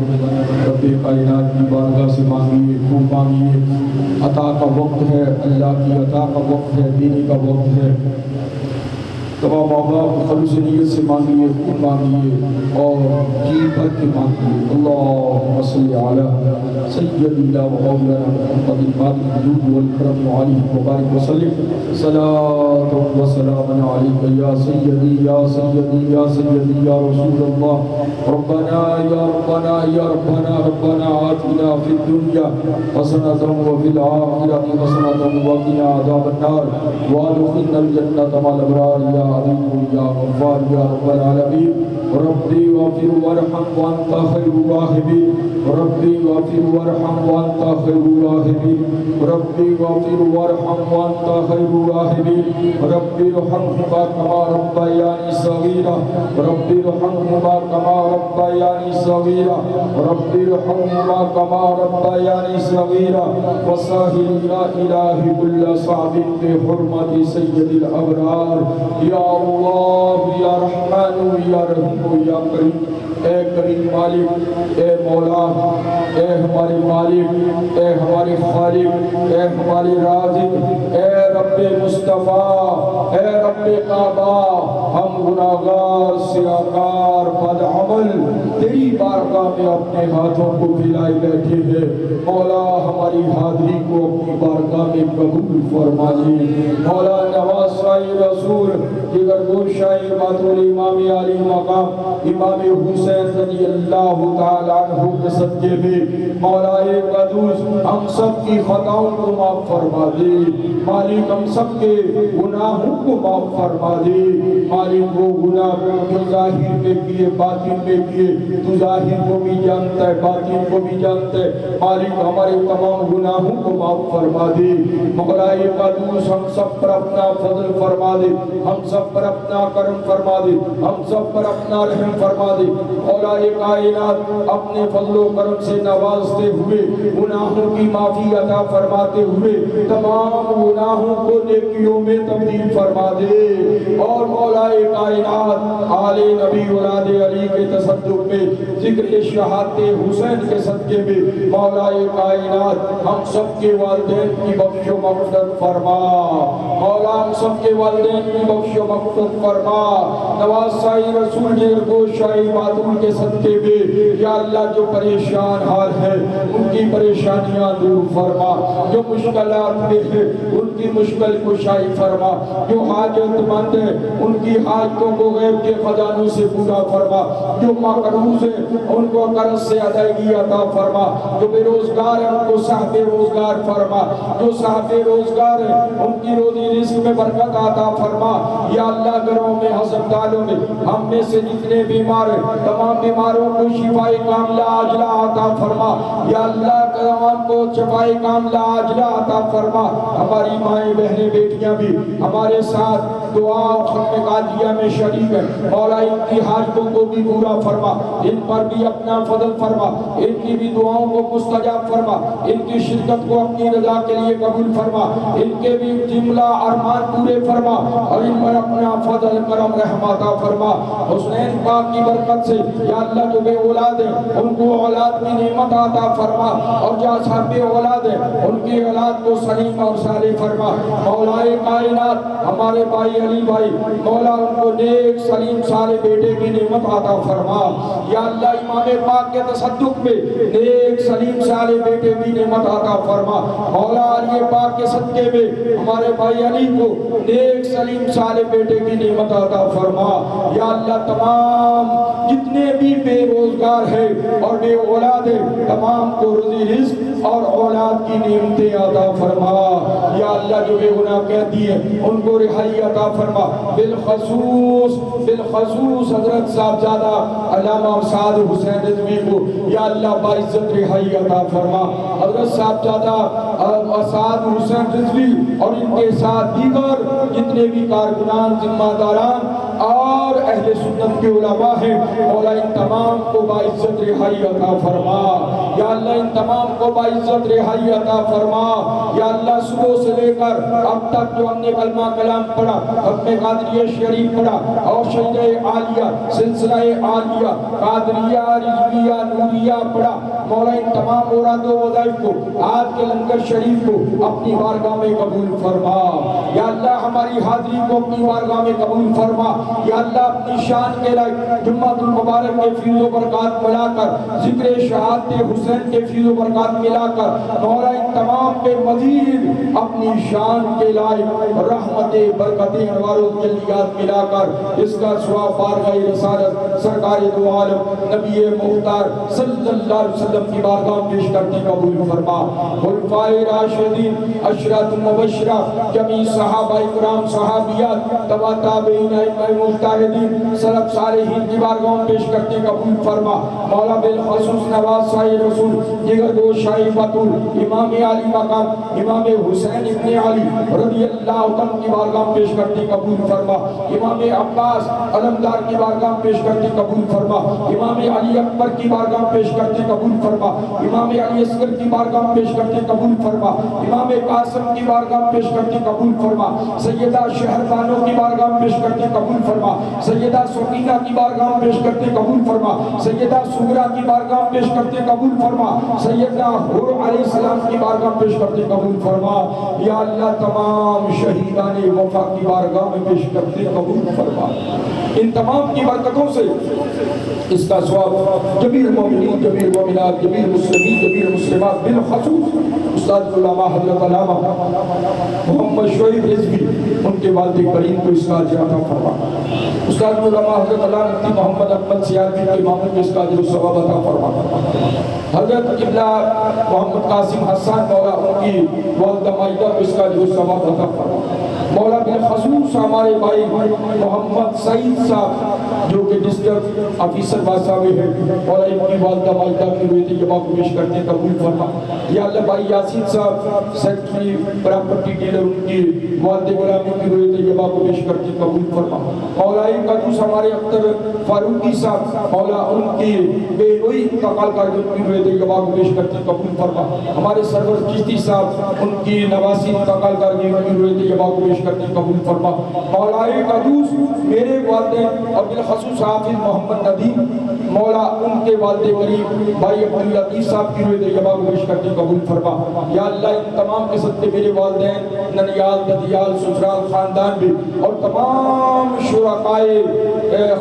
رب کائنات کی بارگاہ سے مانگیے، خوب مانگیے۔ عطا کا وقت ہے، اللہ کی عطا کا وقت ہے، دینے کا وقت ہے۔ تمام ماں باپ خلوص نیت سے مانگیے، خون مانگیے اور جی بھر کے مانگیے۔ اللہم صلی علی سیدنا و مولانا محمد الماضی الجود والکرم علیہ وبارک وسلم۔ صلاۃ و سلام علیک یا سیدی یا سیدی یا سیدی یا رسول اللہ۔ ربنا یا ربنا یا ربنا ربنا آتنا فی الدنیا حسنۃ وفی الآخرۃ حسنۃ وقنا عذاب النار وادخلنا الجنۃ مع الابرار یا عظیم یا غفار یا رب العالمین۔ ربی واغفر وارحم وانت خیر الراحمین، ربی واغفر وارحم وانت خیر الراحمین، ربی واغفر وارحم وانت خیر الراحمین، ربی ارحمہما کما ربیانی صغیرا، ربی ارحمہما کما ربیانی صغیرا، ربی ارحمہما کما ربیانی صغیرا۔ وصاحب یا الہ کل صعب بحرمت سید الابرار یا اللہ یا رحمن یا رحیم یا کریم۔ اے کریم مالک، اے مولا، اے ہمارے مالک، اے ہمارے خالق، اے ہمارے رازق، اے رب مصطفیٰ، اے رب کعبہ، ہم گناہگار سیاکار بد عمل تیری بارگاہ میں اپنے ہاتھوں کو پھیلائے بیٹھے ہیں۔ مولا ہماری حاضری کو اپنی بارگاہ میں قبول فرما لے۔ مولا نواز شاہ رسول جگر گوشہ ماتول امام علی مقام امام حسین رضی اللہ تعالیٰ عنہ کے صدقے میں مولا قدوس ہم سب کی خطاؤں کو معاف فرما دے۔ مالک ہم سب کے گناہوں کو معاف فرما دے۔ مالک وہ گناہ جو ظاہر میں کیے باطن میں کیے، تو ظاہر کو بھی جانتا ہے باطن کو بھی جانتا ہے۔ مالک ہمارے تمام گناہوں کو معاف فرما دے۔ مولا قدوس ہم سب پر اپنا فضل فرما دے، ہم سب پر اپنا کرم فرما دے، ہم سب پر اپنا رحم فرما دے۔ مولا کائنات اپنے فضل و کرم سے نوازتے ہوئے گناہوں کی معافی عطا فرماتے ہوئے تمام گناہوں کو نیکیوں میں تبدیل فرما دے۔ اور مولا کائنات آل نبی اولاد علی کے تصدق میں ذکر شہادت حسین کے صدقے میں مولا کائنات ہم سب کے والدین کی بخش و مغفرت فرما۔ مولا ہم سب کے والدین کی بخش و مغفرت فرما۔ نواز شاہ رسول جگر گوشہ ماتول کے صدقے میں یا اللہ جو پریشان حال ہے ان کی پریشانیاں دور فرما، جو مشکلات میں ہے ان کی مشکل کشائی فرما، جو حاجت مند ہے ان کی حاجتوں کو غیب کے خزانوں سے پورا فرما، جو مقروض ہے ان کو قرض سے ادائیگی عطا فرما، جو بے روزگار ہے ان کو صاحب روزگار فرما، جو صاحب روزگار ہے ان کی روزی رزق میں برکت عطا فرما۔ یا اللہ گھروں میں ہسپتالوں میں ہم میں سے جتنے بیمار ہیں تمام بیماروں کو شفائے کاملہ عاجلہ عطا فرما۔ یا اللہ تمام کو شفائے کاملہ عاجلہ عطا فرما۔ ہماری مائیں بہنیں بیٹیاں بھی ہمارے ساتھ دعا و ختم قادریہ میں شریک ہیں۔ مولا ان کی حاجتوں کو بھی پورا فرما، ان پر بھی اپنا فضل فرما، ان کی بھی دعاؤں کو مستجاب فرما، ان کی شرکت کو اپنی رضا کے لیے قبول فرما، ان کے بھی جملہ ارمان پورے فرما اور ان پر اپنا فضل کرم رحم عطا فرما۔ حسین پاک کی برکت سے یا اللہ جو بے اولاد ہیں ان کو اولاد کی نعمت عطا فرما، اور جو اصحاب اولاد ہیں ان کی اولاد کو سلیم اور صالح فرما۔ مولا کائنات ہمارے بھائی علی بھائی مولا ان کو نیک سلیم صالح بیٹے کی نعمت عطا فرما۔ یا اللہ امام پاک کے تصدق میں نیک سلیم صالح بیٹے کی نعمت عطا فرما۔ مولا علی پاک کے صدقے میں ہمارے بھائی علی کو نیک سلیم صالح بیٹے کی نعمت عطا فرما۔ یا اللہ تمام جتنے بھی بے روزگار ہیں اور بے اولاد ہیں تمام کو روزی رزق اور اولاد کی نعمتیں عطا فرما۔ یا اللہ جو بے گناہ قیدی ہیں ان کو رہائی عطا فرما، بالخصوص حضرت صاحبزادہ علامہ سعد حسین رضوی کو یا اللہ باعزت رہائی عطا فرما۔ حضرت صاحبزادہ سعد حسین رضوی اور ان کے ساتھ دیگر جتنے بھی کارکنان ذمہ داران اور اہل سنت کے علماء ہیں مولا ان تمام کو باعزت رہائی عطا فرما۔ یا اللہ ان تمام کو باعزت رہائی عطا فرما۔ یا اللہ صبح سے لے کر اب تک جو ہم نے کلمہ کلام پڑھا، ختم قادریہ شریف پڑھا اور شجرہ عالیہ سلسلہ عالیہ قادریہ رضویہ نوریہ پڑھا، مولا ان تمام اوراد و وظائف کو آج کے لنگر شریف کو اپنی بارگاہ میں قبول فرما یا اللہ ہماری حاضری کو اپنی بارگاہ میں قبول فرما یا اللہ اپنی شان کے لائق جمعۃ المبارک کے فیض و برکات ملا کر ذکر شہادت حسین کے فیض و برکات ملا کر مولا ان تمام پہ مزید اپنی شان کے لائق رحمت برکتیں انوار و تجلیات ملا کر اس کا ثواب بارگاہ رسالت سرکار دو عالم نبی مختار صلی اللہ علیہ وسلم کی بارگاہ پیش کرتی قبول فرما خلفائے راشدین عشرۃ المبشرہ جمیع صحابہ اکرام صحابیات تبع تابعین ائمہ مجتہدین سلف صالحین کی بارگاہ پیش کرتی قبول فرما مولا بالخصوص نواز شاہ رسول جگر گو شاہ بطول امام علی مقام امام حسین ابن علی رضی اللہ عنہ کی بارگاہ پیش کرتی قبول فرما امام عباس علمدار کی بارگاہ پیش کرتی قبول فرما امام علی اکبر کی بارگاہ پیش کرتی قبول فرما امام علی اصغر کی بارگاہ پیش کرتی قبول فرما امام قاسم کی بارگاہ پیش کرتی قبول فرما سیدہ شہربانو کی بارگاہ پیش کرتی قبول فرما سیدہ سکینہ کی بارگاہ پیش کرتی قبول فرما سیدہ سغرا کی بارگاہ پیش کرتی قبول فرما سیدہ حور علیہ السلام کی بارگاہ پیش کرتی قبول فرما یا اللہ تمام شہیدان وفا کی بارگاہ میں پیش کرتی قبول فرما ان تمام کی برکتوں سے اس کا ثواب جمیع المومنین جمیع المومنات جمیع المسلمین جمیع المسلمات بالخصوص استاد علامہ حضرت علامہ محمد شعیب رضوی ان کے والد کریم کو اس کا اجر عطا فرما استاد علامہ حضرت علامہ مفتی محمد احمد سیادی کے اماموں کو اس کا اجر و ثواب عطا فرما حضرت قبلہ محمد قاسم حسان مولا ان کی والدہ مائدہ کو اس کا اجر و ثواب عطا فرما مولا بالخصوص ہمارے بھائی محمد سعید صاحب جو کہ ڈسٹرکٹ آفیسر بادشاہ میں ہے مولا ان کی والدہ مائدہ کی رویتی جمع کو پیش کرتے قبول فرما یا اللہ بھائی یاسین صاحب سیکٹری پراپرٹی ڈیلر ان کی والد غلامی کی رویتی جمع کو پیش کرتے قبول فرما مولا ایک قدوس ہمارے اختر فاروقی صاحب مولا ان کی بے نوئی انتقال کر ان کی رویتی جمع کو پیش کرتے قبول فرما ہمارے سرور چشتی صاحب ان کی نواسی انتقال کر ان کی رویتی جمع کو پیش کرتے قبول فرما مولا قدوس میرے والدین اور بالخصوص حافظ محمد ندیم مولا ان کے والد قریب بھائی عبداللطیف صاحب کی رویت جمع کو پیش کرتے قبول فرما یا اللہ ان تمام کے صدقے میرے والدین ننیال ددیال سسرال خاندان بھی اور تمام شرکائے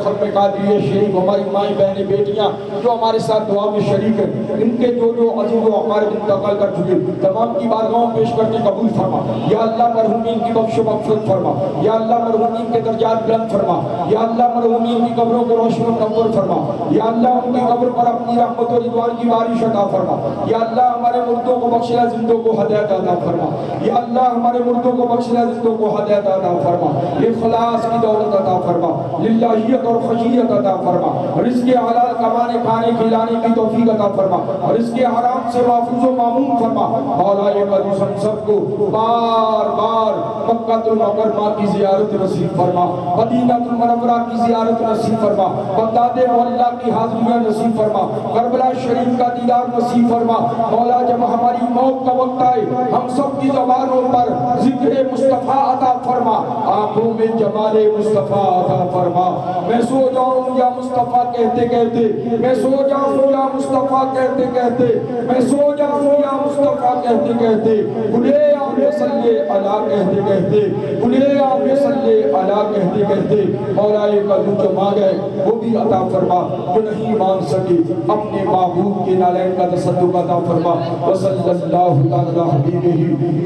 ختم قادریہ شریف ہماری مائیں بہنیں بیٹیاں جو ہمارے ساتھ دعا میں شریک ہیں ان کے جو عزیز و اقارب انتقال کر چکے تمام کی بارگاہوں پیش کرتے قبول فرما یا اللہ مرحومین کی بخش و مغفرت فرما یا اللہ مرحومین کے درجات بلند فرما یا اللہ مرحومین کی قبروں کو روشن و منور فرما یا اللہ ان کی قبر پر اپنی رحمت و رضوان کی بارش عطا فرما یا اللہ ہمارے مردوں کو بخشلا زندوں کو ہدایت عطا فرما یا اللہ ہمارے مردوں کو بخشلا زندوں کو ہدایت عطا فرما اخلاص کی دولت عطا فرما للہیت اور خشیت عطا فرما رزق حلال کمانے کھانے کھلانے کی توفیق عطا فرما رزق حرام سے محفوظ و معمون فرما مولا قدوس ہم سب کو بار بار مکہ المکرمہ کی زیارت نصیب فرما مدینہ المنورہ کی زیارت نصیب فرما بغداد معلیٰ کی حاضریاں نصیب فرما کربلا شریف کا دیدار نصیب فرما مولا جب ہماری موت کا وقت آئے ہم سب کی زبانوں پر ذکر مصطفیٰ عطا فرما آنکھوں میں جمال مصطفیٰ عطا فرما میں سو جاؤں یا مصطفیٰ کہتے کہتے میں سو جاؤں یا مصطفیٰ کہتے کہتے میں سو جاؤں یا مصطفیٰ کہتے کہتے بلے آمِ صلی اللہ کہتے کہتے بلے آمِ صلی اللہ کہتے کہتے مولا قدوس جو مانگے وہ بھی عطا فرما جو نہیں مانگ سکے اپنے محبوب کے نالین کا تصدق عطا فرما وصلی اللہ تعالی حبیبہ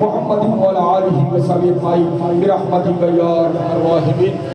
محمد وعلی آلہ وصحبہ برحمتک یا ارحم الراحمین